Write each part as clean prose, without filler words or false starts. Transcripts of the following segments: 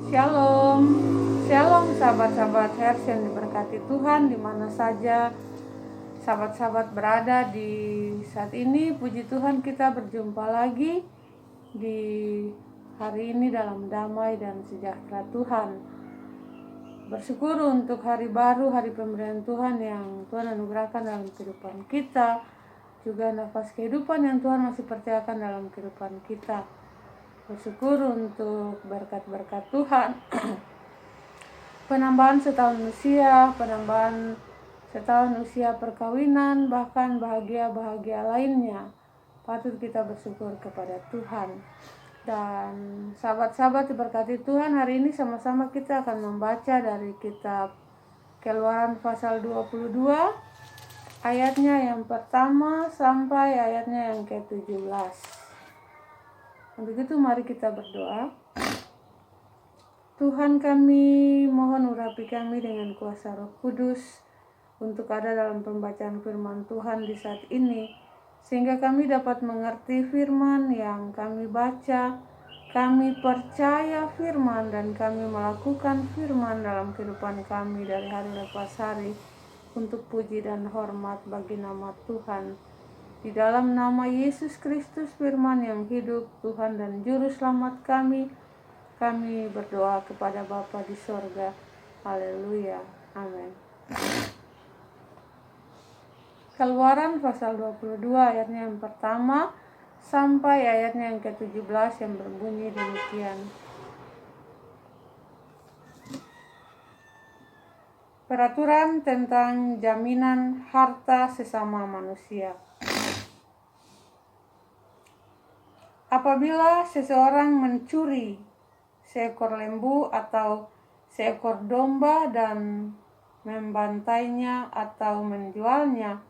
Shalom, shalom sahabat-sahabat Hers yang diberkati Tuhan di mana saja sahabat-sahabat berada di saat ini. Puji Tuhan kita berjumpa lagi di hari ini dalam damai dan sejahtera Tuhan. Bersyukur untuk hari baru, hari pemberian Tuhan yang Tuhan anugerahkan dalam kehidupan kita. Juga nafas kehidupan yang Tuhan masih percayakan dalam kehidupan kita. Bersyukur untuk berkat-berkat Tuhan. Penambahan setahun usia perkawinan, bahkan bahagia-bahagia lainnya. Patut kita bersyukur kepada Tuhan. Dan sahabat-sahabat diberkati Tuhan, hari ini sama-sama kita akan membaca dari kitab Keluaran pasal 22, ayatnya yang pertama sampai ayatnya yang ke-17. Untuk itu mari kita berdoa. Tuhan, kami mohon urapi kami dengan kuasa Roh Kudus untuk ada dalam pembacaan firman Tuhan di saat ini, sehingga kami dapat mengerti firman yang kami baca, kami percaya firman dan kami melakukan firman dalam kehidupan kami dari hari lepas hari untuk puji dan hormat bagi nama Tuhan. Di dalam nama Yesus Kristus firman yang hidup, Tuhan dan Juru Selamat kami berdoa kepada Bapa di sorga. Haleluya. Amin. Keluaran pasal 22 ayatnya yang pertama sampai ayatnya yang ke-17 yang berbunyi demikian. Peraturan tentang jaminan harta sesama manusia. Apabila seseorang mencuri seekor lembu atau seekor domba dan membantainya atau menjualnya,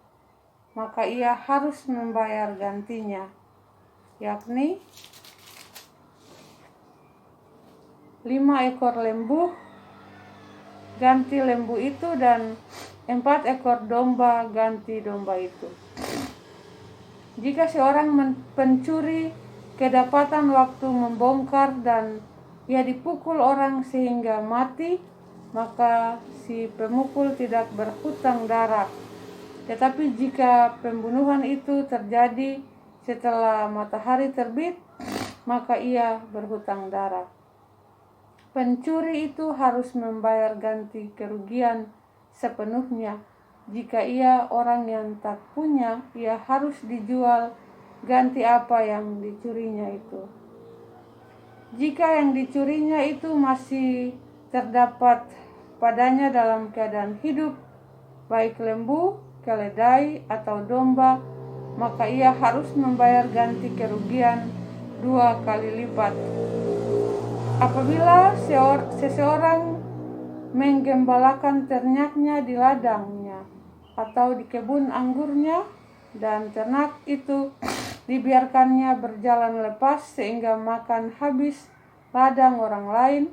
maka ia harus membayar gantinya, yakni 5 ekor lembu, ganti lembu itu, dan 4 ekor domba, ganti domba itu. Jika seorang pencuri kedapatan waktu membongkar dan ia dipukul orang sehingga mati, maka si pemukul tidak berhutang darah. Tetapi jika pembunuhan itu terjadi setelah matahari terbit, maka ia berhutang darah. Pencuri itu harus membayar ganti kerugian sepenuhnya. Jika ia orang yang tak punya, ia harus dijual ganti apa yang dicurinya itu. Jika yang dicurinya itu masih terdapat padanya dalam keadaan hidup, baik lembu, keledai, atau domba, maka ia harus membayar ganti kerugian 2 kali lipat. Apabila seseorang menggembalakan ternaknya di ladangnya atau di kebun anggurnya, dan ternak itu dibiarkannya berjalan lepas sehingga makan habis ladang orang lain,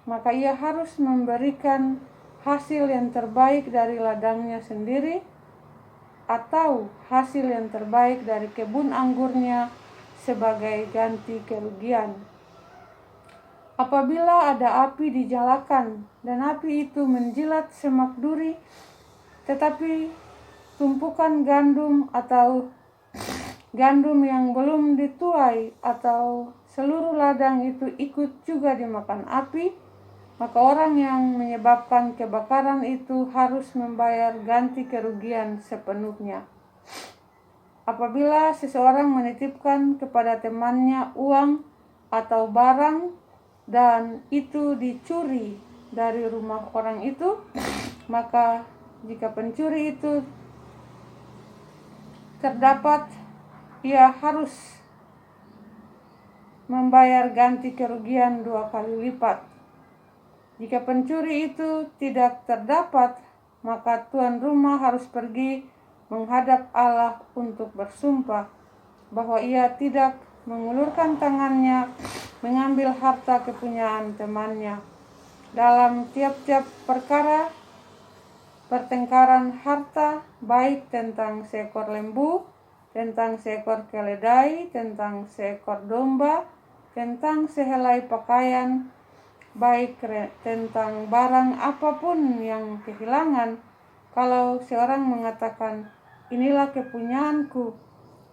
maka ia harus memberikan hasil yang terbaik dari ladangnya sendiri atau hasil yang terbaik dari kebun anggurnya sebagai ganti kerugian. Apabila ada api dijalakan dan api itu menjilat semak duri, tetapi tumpukan gandum atau gandum yang belum dituai atau seluruh ladang itu ikut juga dimakan api, maka orang yang menyebabkan kebakaran itu harus membayar ganti kerugian sepenuhnya. Apabila seseorang menitipkan kepada temannya uang atau barang dan itu dicuri dari rumah orang itu, maka jika pencuri itu terdapat, ia harus membayar ganti kerugian 2 kali lipat. Jika pencuri itu tidak terdapat, maka tuan rumah harus pergi menghadap Allah untuk bersumpah bahwa ia tidak mengulurkan tangannya mengambil harta kepunyaan temannya. Dalam tiap-tiap pertengkaran harta, baik tentang seekor lembu, tentang seekor keledai, tentang seekor domba, tentang sehelai pakaian, baik tentang barang apapun yang kehilangan. Kalau seorang mengatakan, inilah kepunyaanku,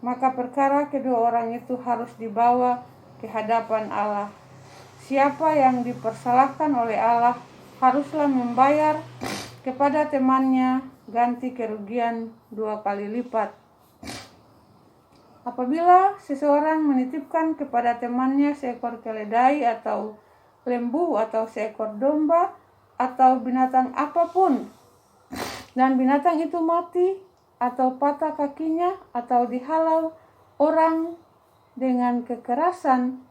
maka perkara kedua orang itu harus dibawa ke hadapan Allah. Siapa yang dipersalahkan oleh Allah haruslah membayar kepada temannya ganti kerugian 2 kali lipat. Apabila seseorang menitipkan kepada temannya seekor keledai atau lembu atau seekor domba atau binatang apapun, dan binatang itu mati atau patah kakinya atau dihalau orang dengan kekerasan,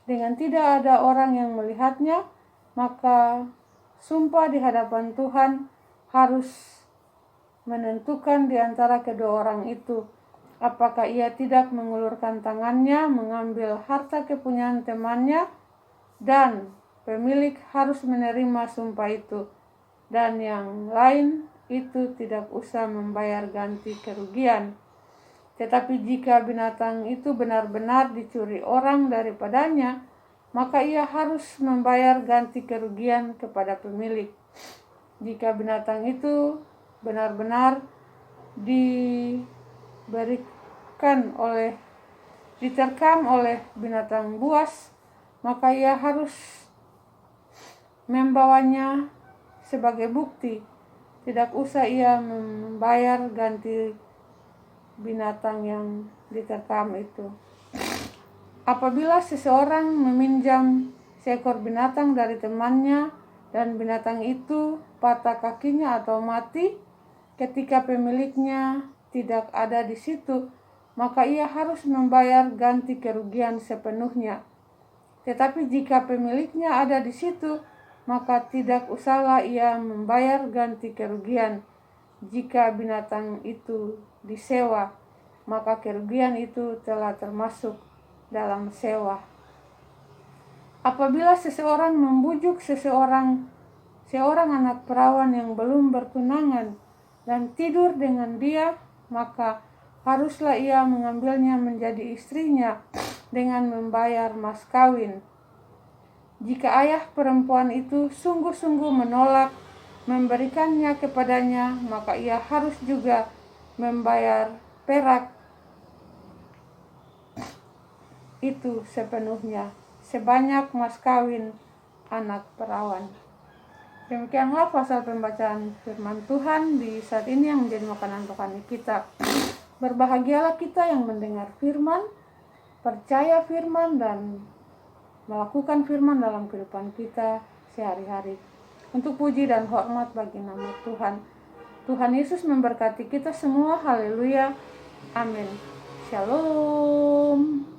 dengan tidak ada orang yang melihatnya, maka sumpah di hadapan Tuhan harus menentukan di antara kedua orang itu apakah ia tidak mengulurkan tangannya mengambil harta kepunyaan temannya, dan pemilik harus menerima sumpah itu, dan yang lain itu tidak usah membayar ganti kerugian. Tetapi jika binatang itu benar-benar dicuri orang daripadanya, maka ia harus membayar ganti kerugian kepada pemilik. Jika binatang itu benar-benar diterkam oleh binatang buas, maka ia harus membawanya sebagai bukti. Tidak usah ia membayar ganti binatang yang diterkam itu. Apabila seseorang meminjam seekor binatang dari temannya dan binatang itu patah kakinya atau mati ketika pemiliknya tidak ada di situ, maka ia harus membayar ganti kerugian sepenuhnya. Tetapi jika pemiliknya ada di situ, maka tidak usahlah ia membayar ganti kerugian. Jika binatang itu disewa, maka kerugian itu telah termasuk dalam sewa. Apabila seseorang membujuk seorang anak perawan yang belum bertunangan dan tidur dengan dia, maka haruslah ia mengambilnya menjadi istrinya dengan membayar mas kawin. Jika ayah perempuan itu sungguh-sungguh menolak memberikannya kepadanya, maka ia harus juga membayar perak itu sepenuhnya, sebanyak mas kawin anak perawan. Demikianlah pasal pembacaan firman Tuhan di saat ini yang menjadi makanan rohani kita. Berbahagialah kita yang mendengar firman, percaya firman, dan melakukan firman dalam kehidupan kita sehari-hari. Untuk puji dan hormat bagi nama Tuhan. Tuhan Yesus memberkati kita semua. Haleluya. Amin. Shalom.